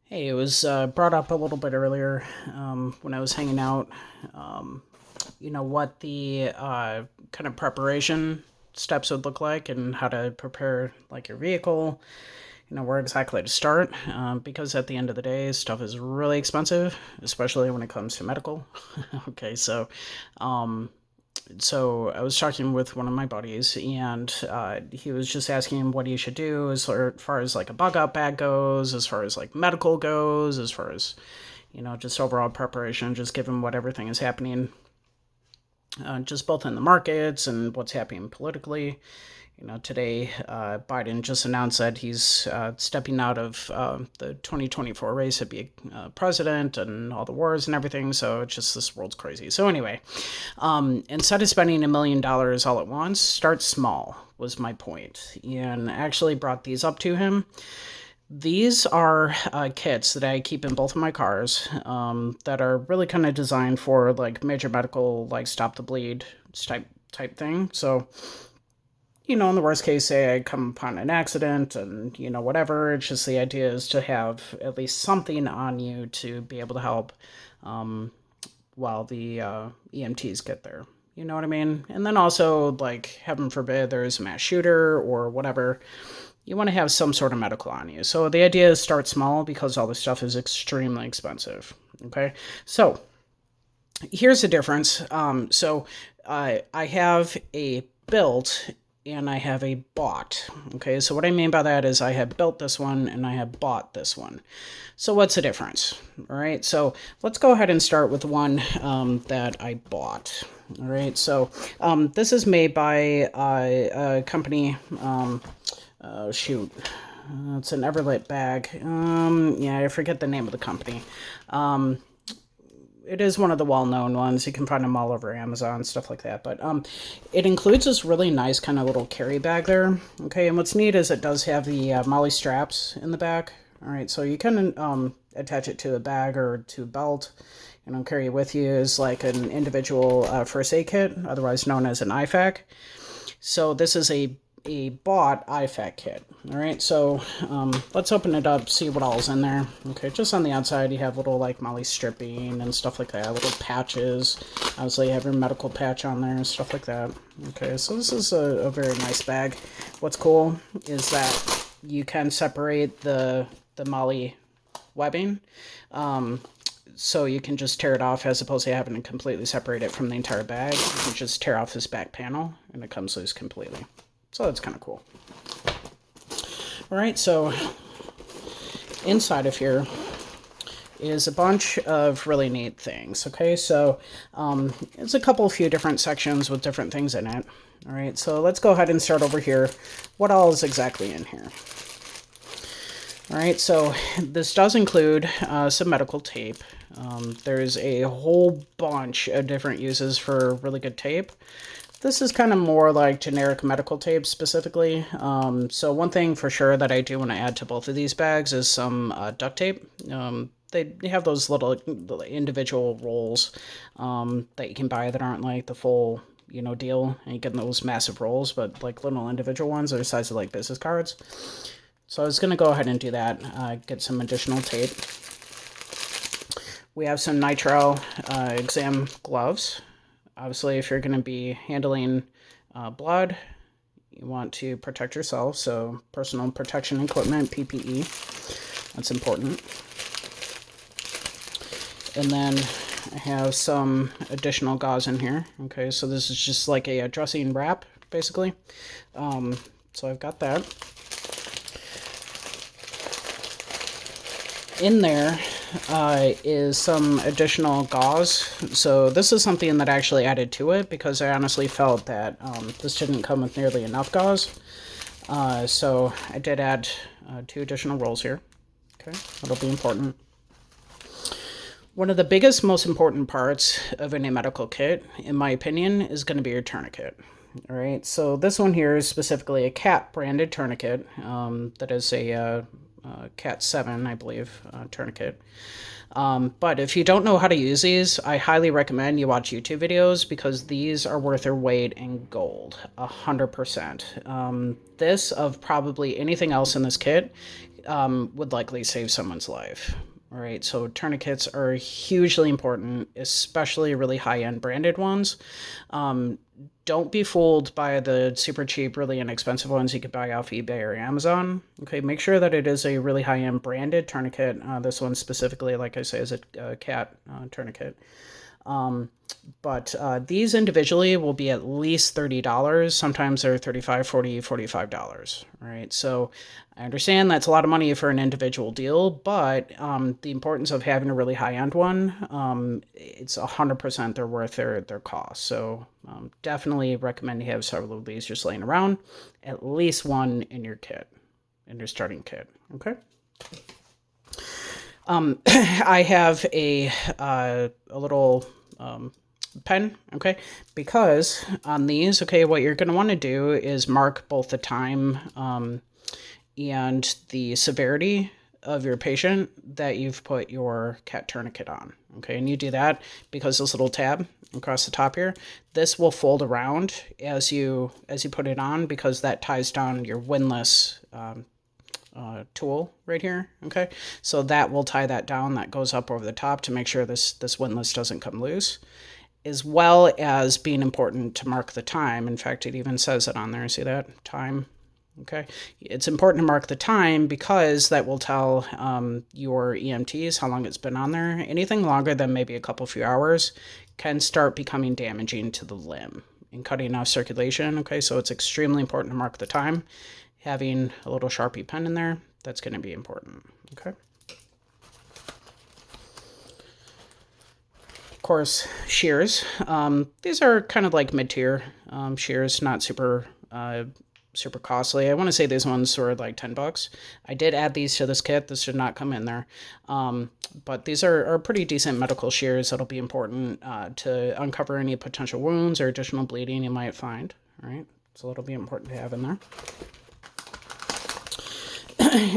Hey, it was brought up a little bit earlier when I was hanging out. Um, what the kind of preparation steps would look like and how to prepare like your vehicle. Where exactly to start. Because at the end of the day, stuff is really expensive, especially when it comes to medical. Okay, so I was talking with one of my buddies, and he was just asking him what he should do as far as like a bug out bag goes, as far as like medical goes, as far as just overall preparation. Just given what everything is happening, just both in the markets and what's happening politically. Today Biden just announced that he's stepping out of the 2024 race to be president and all the wars and everything. So it's just this world's crazy. So anyway, instead of spending $1 million all at once, start small was my point. And I actually brought these up to him. These are kits that I keep in both of my cars that are really kind of designed for like major medical, like stop the bleed type thing. So in the worst case, say I come upon an accident and, whatever, it's just the idea is to have at least something on you to be able to help um, while the EMTs get there. You know what I mean? And then also, like, heaven forbid, there's a mass shooter or whatever. You want to have some sort of medical on you. So the idea is start small because all this stuff is extremely expensive. Okay. So here's the difference. I have a built and I have a bought. Okay, so what I mean by that is I have built this one and I have bought this one. So what's the difference? All right, so let's go ahead and start with one that I bought. All right, so this is made by a company. Shoot. It's an Everlit bag. Yeah, I forget the name of the company. It is one of the well-known ones. You can find them all over Amazon, stuff like that. But it includes this really nice kind of little carry bag there. Okay, and what's neat is it does have the Molly straps in the back. All right, so you can attach it to a bag or to a belt. Carry it with you as like an individual first aid kit, otherwise known as an IFAK. So this is a bought IFAK kit. All right, so let's open it up, see what all's in there. Okay, just on the outside, you have little like Molly stripping and stuff like that, little patches. Obviously, you have your medical patch on there and stuff like that. Okay, so this is a very nice bag. What's cool is that you can separate the Molly webbing. So you can just tear it off as opposed to having to completely separate it from the entire bag. You can just tear off this back panel and it comes loose completely. So that's kind of cool. All right, so inside of here is a bunch of really neat things. Okay, so it's a few different sections with different things in it. All right, so let's go ahead and start over here. What all is exactly in here? All right, so this does include some medical tape. There's a whole bunch of different uses for really good tape. This is kind of more like generic medical tape specifically. So one thing for sure that I do want to add to both of these bags is some duct tape. They have those little individual rolls that you can buy that aren't like the full deal, and you get those massive rolls, but like little individual ones that are the size of like business cards. So I was going to go ahead and do that, get some additional tape. We have some nitrile exam gloves. Obviously, if you're going to be handling blood, you want to protect yourself. So personal protection equipment, PPE, that's important. And then I have some additional gauze in here. Okay, so this is just like a dressing wrap, basically. So I've got that. In there is some additional gauze. So this is something that I actually added to it because I honestly felt that this didn't come with nearly enough gauze. So I did add 2 additional rolls here. Okay, that'll be important. One of the biggest, most important parts of any medical kit, in my opinion, is going to be your tourniquet. All right, so this one here is specifically a CAT branded tourniquet. That is a Cat 7, I believe, tourniquet. But if you don't know how to use these, I highly recommend you watch YouTube videos because these are worth their weight in gold, 100%. This, of probably anything else in this kit, would likely save someone's life. All right, so tourniquets are hugely important, especially really high-end branded ones. Don't be fooled by the super cheap, really inexpensive ones you could buy off eBay or Amazon. Okay, make sure that it is a really high-end branded tourniquet. This one specifically, like I say, is a cat tourniquet. But these individually will be at least $30. Sometimes they're $35, $40, $45. Right. So I understand that's a lot of money for an individual deal, but the importance of having a really high-end one, it's 100% they're worth their cost. So definitely recommend you have several of these just laying around, at least one in your kit, in your starting kit. Okay. I have a little pen, okay, because on these, okay, what you're going to want to do is mark both the time and the severity of your patient that you've put your cat tourniquet on, okay, and you do that because this little tab across the top here, this will fold around as you put it on, because that ties down your windlass tool right here. Okay, so that will tie that down. That goes up over the top to make sure this windlass doesn't come loose, as well as being important to mark the time. In fact, it even says it on there. See that? Time. Okay, it's important to mark the time because that will tell your EMTs how long it's been on there. Anything longer than maybe a couple few hours can start becoming damaging to the limb and cutting off circulation. Okay, so it's extremely important to mark the time. Having a little Sharpie pen in there, that's going to be important. Okay. Of course, shears. These are kind of like mid-tier shears, not super super costly. I want to say these ones were like $10. I did add these to this kit. This should not come in there. But these are pretty decent medical shears that'll be important to uncover any potential wounds or additional bleeding you might find. All right, so it'll be important to have in there.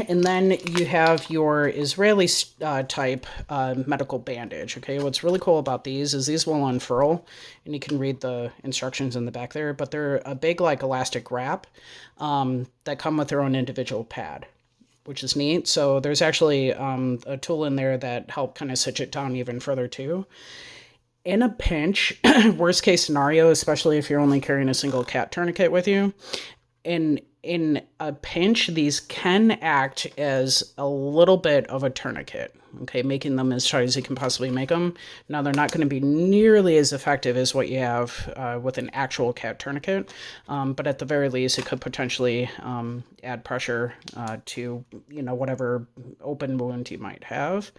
And then you have your Israeli type medical bandage. Okay, what's really cool about these is these will unfurl, and you can read the instructions in the back there, but they're a big like elastic wrap that come with their own individual pad, which is neat. So there's actually a tool in there that help kind of stitch it down even further too. In a pinch, worst case scenario, especially if you're only carrying a single cat tourniquet with you, in a pinch, these can act as a little bit of a tourniquet, okay, making them as tight as you can possibly make them. Now, they're not going to be nearly as effective as what you have with an actual cat tourniquet, but at the very least, it could potentially add pressure to, whatever open wound you might have.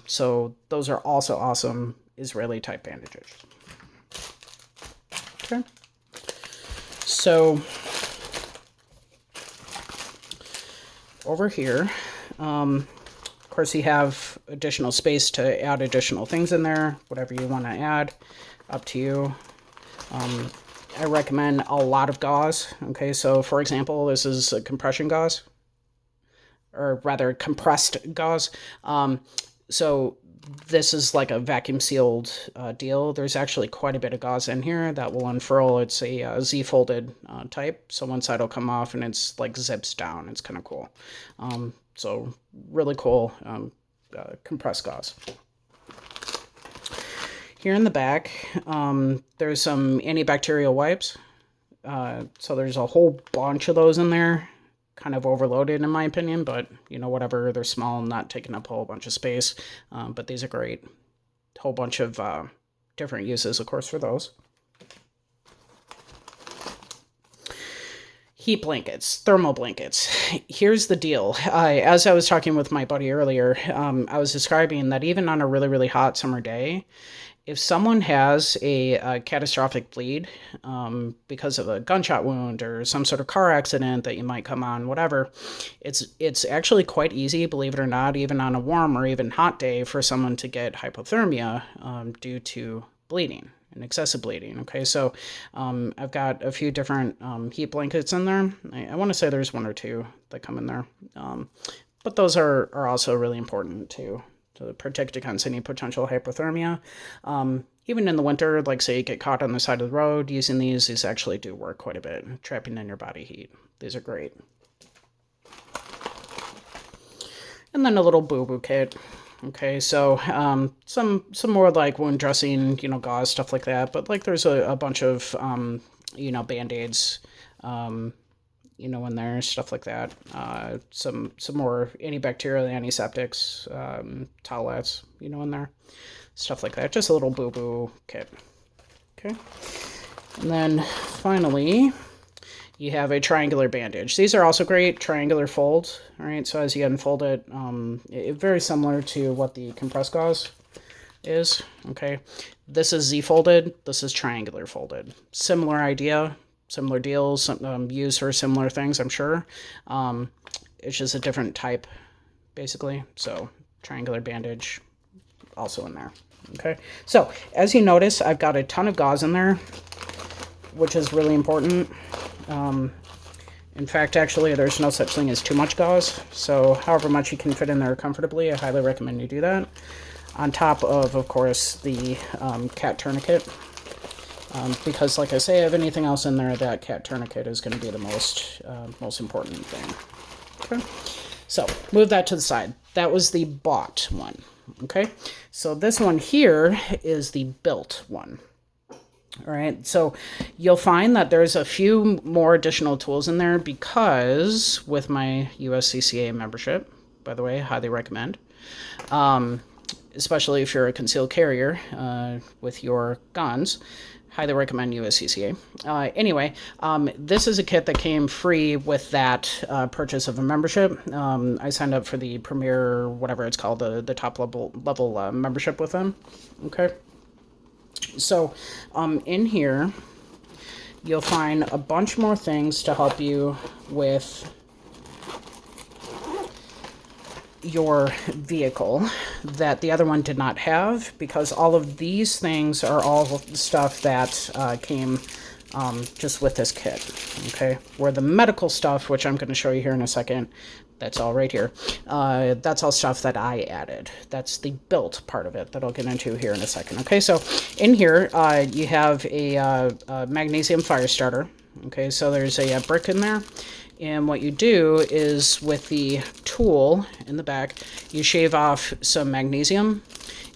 So those are also awesome Israeli type bandages. Okay. So over here, of course, you have additional space to add additional things in there, whatever you want to add, up to you. I recommend a lot of gauze. Okay, so for example, this is a compression gauze, or rather compressed gauze. So this is like a vacuum sealed deal. There's actually quite a bit of gauze in here that will unfurl. It's a Z folded type. So one side will come off and it's like zips down. It's kind of cool. So really cool compressed gauze. Here in the back, there's some antibacterial wipes. So there's a whole bunch of those in there. Kind of overloaded in my opinion, but whatever, they're small and not taking up a whole bunch of space, but these are great. Whole bunch of different uses, of course, for those. Heat blankets, thermal blankets. Here's the deal. As I was talking with my buddy earlier, I was describing that even on a really, really hot summer day, if someone has a catastrophic bleed because of a gunshot wound or some sort of car accident that you might come on, whatever, it's actually quite easy, believe it or not, even on a warm or even hot day, for someone to get hypothermia due to bleeding and excessive bleeding. Okay, so I've got a few different heat blankets in there. I want to say there's one or two that come in there, but those are also really important too, to protect against any potential hypothermia. Even in the winter, like say you get caught on the side of the road, using these actually do work quite a bit, trapping in your body heat. These are great. And then a little boo-boo kit. Okay, so some more like wound dressing, you know, gauze, stuff like that. But like there's a bunch of, you know, Band-Aids, you know, in there, stuff like that. Some more antibacterial, antiseptics, towelettes, you know, in there, stuff like that. Just a little boo-boo kit. Okay, and then finally, you have a triangular bandage. These are also great, triangular folds. All right, so as you unfold it, very similar to what the compressed gauze is. Okay, this is Z-folded, this is triangular folded. Similar idea, similar deals, used for similar things, I'm sure. It's just a different type, basically. So triangular bandage also in there. Okay, so as you notice, I've got a ton of gauze in there, which is really important. In fact, actually, there's no such thing as too much gauze. So however much you can fit in there comfortably, I highly recommend you do that. On top of course, the cat tourniquet. Because like I say, if anything else in there, that cat tourniquet is going to be the most important thing. Okay, so move that to the side. That was the bought one. Okay, so this one here is the built one. All right, so you'll find that there's a few more additional tools in there because with my USCCA membership, by the way, highly recommend, especially if you're a concealed carrier with your guns, highly recommend USCCA. Anyway, this is a kit that came free with that purchase of a membership. I signed up for the premier, whatever it's called, the top level membership with them. Okay. So in here, you'll find a bunch more things to help you with your vehicle that the other one did not have, because all of these things are all stuff that came just with this kit. Okay, where the medical stuff, which I'm going to show you here in a second, that's all right here. That's all stuff that I added. That's the built part of it that I'll get into here in a second. Okay, so in here you have a magnesium fire starter. Okay, so there's a brick in there. And what you do is with the tool in the back, you shave off some magnesium.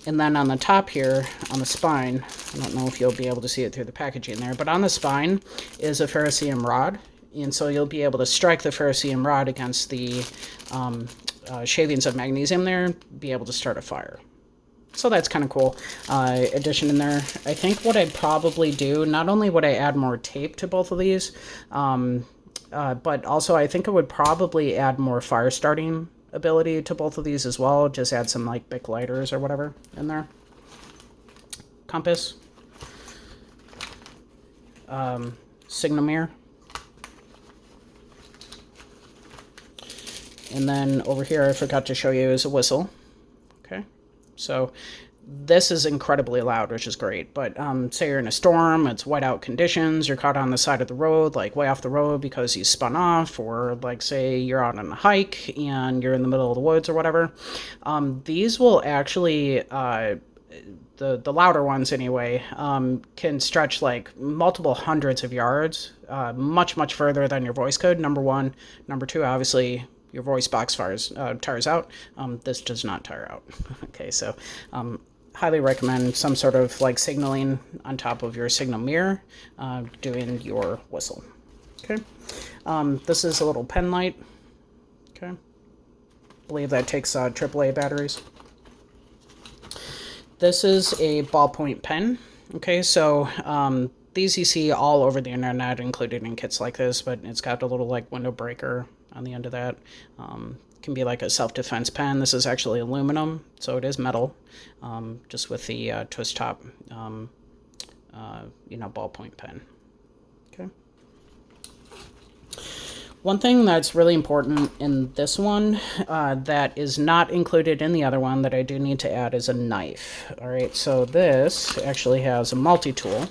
And then on the top here, on the spine, I don't know if you'll be able to see it through the packaging there, but on the spine is a ferrocerium rod. And so you'll be able to strike the ferrocerium rod against the shavings of magnesium there, be able to start a fire. So that's kind of cool addition in there. I think what I'd probably do, not only would I add more tape to both of these, but also I think I would probably add more fire starting ability to both of these as well. Just add some like Bic lighters or whatever in there. Compass. Signal mirror. And then over here, I forgot to show you, is a whistle. Okay, so this is incredibly loud, which is great. But say you're in a storm, it's whiteout conditions, you're caught on the side of the road, like way off the road because you spun off, or like say you're out on a hike and you're in the middle of the woods or whatever. These will actually, the louder ones anyway, can stretch like multiple hundreds of yards, much further than your voice could, number one. Number two, obviously, your voice box tires out. This does not tire out. Okay, so highly recommend some sort of like signaling on top of your signal mirror doing your whistle. Okay, this is a little pen light. Okay, I believe that takes AAA batteries. This is a ballpoint pen. Okay, so these you see all over the internet, included in kits like this, but it's got a little like window breaker on the end of that. Can be like a self-defense pen. This is actually aluminum, so it is metal, just with the twist top, ballpoint pen. Okay. One thing that's really important in this one that is not included in the other one that I do need to add is a knife. All right, so this actually has a multi-tool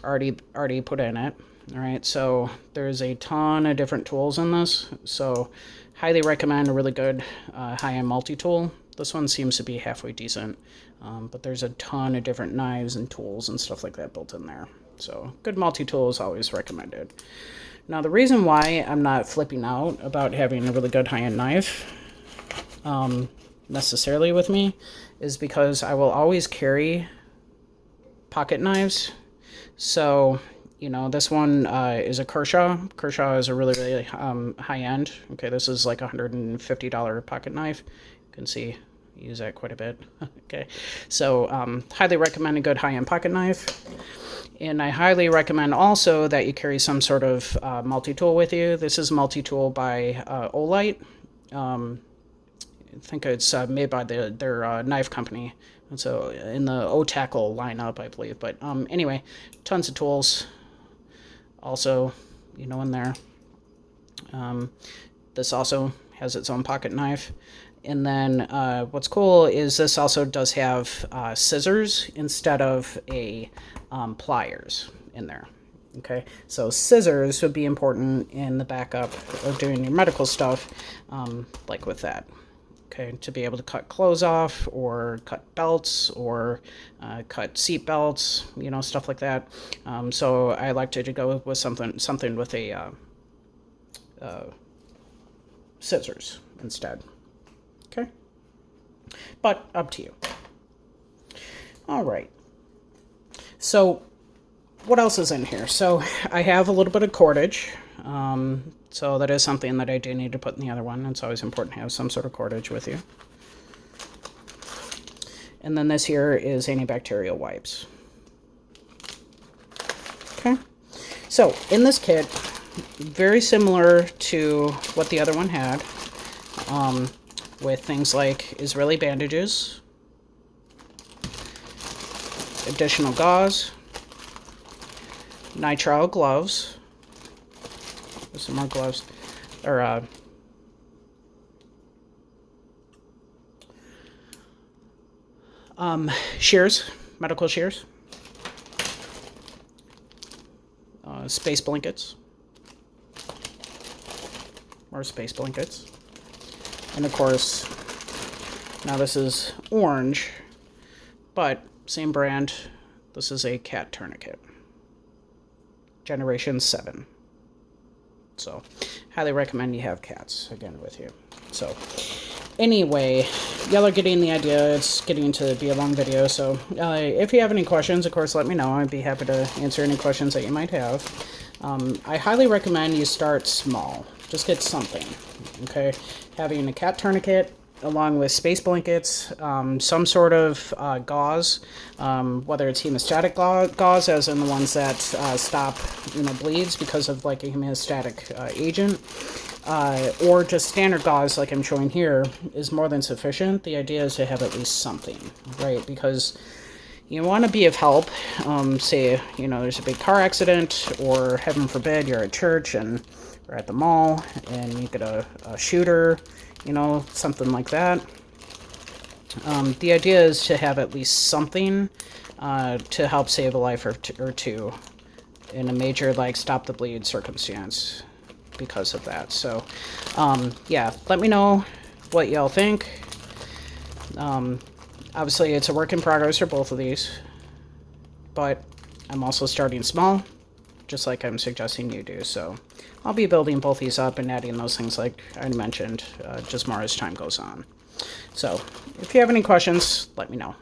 already put in it. All right, so there's a ton of different tools in this, so highly recommend a really good high-end multi-tool. This one seems to be halfway decent, but there's a ton of different knives and tools and stuff like that built in there. So good multi-tool is always recommended. Now the reason why I'm not flipping out about having a really good high-end knife necessarily with me is because I will always carry pocket knives. So, you know, this one is a Kershaw. Kershaw is a really, really high end. Okay, this is like $150 pocket knife. You can see I use that quite a bit. Okay, so highly recommend a good high-end pocket knife. And I highly recommend also that you carry some sort of multi-tool with you. This is multi-tool by Olight. I think it's made by their knife company. And so in the O-Tackle lineup, I believe. But anyway, tons of tools also, you know, in there. This also has its own pocket knife. And then what's cool is this also does have scissors instead of a pliers in there. Okay, so scissors would be important in the backup of doing your medical stuff, like with that. Okay, to be able to cut clothes off or cut belts or cut seat belts, you know, stuff like that. So I like to go with something with a scissors instead. Okay, but up to you. All right. So what else is in here? So I have a little bit of cordage. So that is something that I do need to put in the other one. It's always important to have some sort of cordage with you. And then this here is antibacterial wipes. Okay. So in this kit, very similar to what the other one had, with things like Israeli bandages, additional gauze, nitrile gloves. There's some more gloves, or shears, medical shears, space blankets, more space blankets, and of course, now this is orange, but same brand. This is a cat tourniquet, Generation 7. So, highly recommend you have cats, again, with you. So, anyway, y'all are getting the idea. It's getting to be a long video. So, if you have any questions, of course, let me know. I'd be happy to answer any questions that you might have. I highly recommend you start small. Just get something, okay? Having a cat tourniquet, along with space blankets, some sort of gauze, whether it's hemostatic gauze, as in the ones that stop, you know, bleeds because of like a hemostatic agent, or just standard gauze like I'm showing here is more than sufficient. The idea is to have at least something, right? Because you want to be of help. Say, you know, there's a big car accident, or heaven forbid, you're at church and or at the mall and you get a shooter, you know, something like that. The idea is to have at least something to help save a life or two in a major, like, stop the bleed circumstance because of that. So, yeah, let me know what y'all think. Obviously, it's a work in progress for both of these, but I'm also starting small, just like I'm suggesting you do. So I'll be building both these up and adding those things like I mentioned, just more as time goes on. So if you have any questions, let me know.